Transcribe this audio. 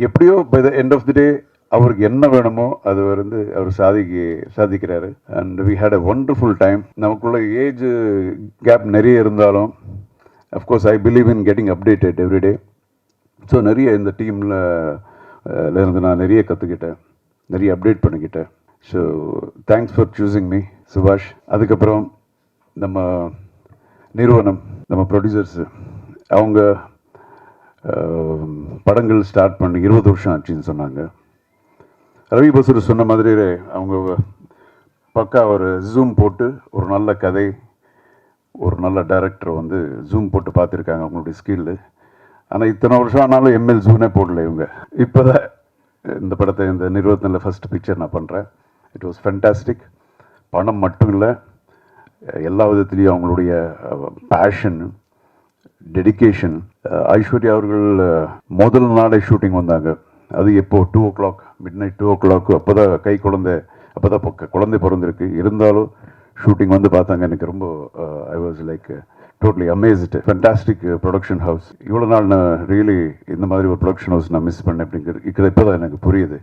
எப்படியோ by the end of the day அவருக்கு என்ன வேணுமோ அது வந்து அவர் சாதிக்கிறாரு. And we had a wonderful time. நமக்குள்ள ஏஜ் கேப் நிறைய இருந்தாலும் of course I believe in getting updated every day. So நிறைய இந்த டீமில் இருந்து நான் நிறைய கற்றுக்கிட்டேன், நிறைய அப்டேட் பண்ணிக்கிட்டேன். So thanks for choosing me சுபாஷ். அதுக்கப்புறம் நம்ம நிறுவனம், நம்ம ப்ரொடியூசர்ஸு, அவங்க படங்கள் ஸ்டார்ட் பண்ணி 20 வருஷம் ஆச்சுன்னு சொன்னாங்க. ரவி பசூர் சொன்ன மாதிரி அவங்க பக்கா ஒரு ஜூம் போட்டு ஒரு நல்ல கதை, ஒரு நல்ல டைரக்டரை வந்து ஜூம் போட்டு பார்த்துருக்காங்க அவங்களுடைய ஸ்கில்லு. ஆனால் இத்தனை வருஷம் ஆனாலும் எம்எல் ஜூனே போடல இவங்க. இப்போ தான் இந்த படத்தை, இந்த நிறுவனத்தில் ஃபஸ்ட் பிக்சர் நான் பண்ணுறேன். It was fantastic. பணம் மட்டும் இல்லை, எல்லா விதத்துலேயும் அவங்களுடைய பேஷன், டெடிக்கேஷன். ஐஸ்வர்யா அவர்கள் முதல் நாளே ஷூட்டிங் வந்தாங்க. அது எப்போ 2 o'clock, midnight 2 o'clock. அப்போ தான் குழந்தை பிறந்திருக்கு. இருந்தாலும் ஷூட்டிங் வந்து பார்த்தாங்க. எனக்கு ரொம்ப I was like totally amazed. Fantastic production house. இவ்வளோ நாள் நான் ரியலி இந்த மாதிரி ஒரு ப்ரொடக்ஷன் ஹவுஸ் நான் மிஸ் பண்ணேன் அப்படிங்கிறது இப்போ தான் எனக்கு புரியுது.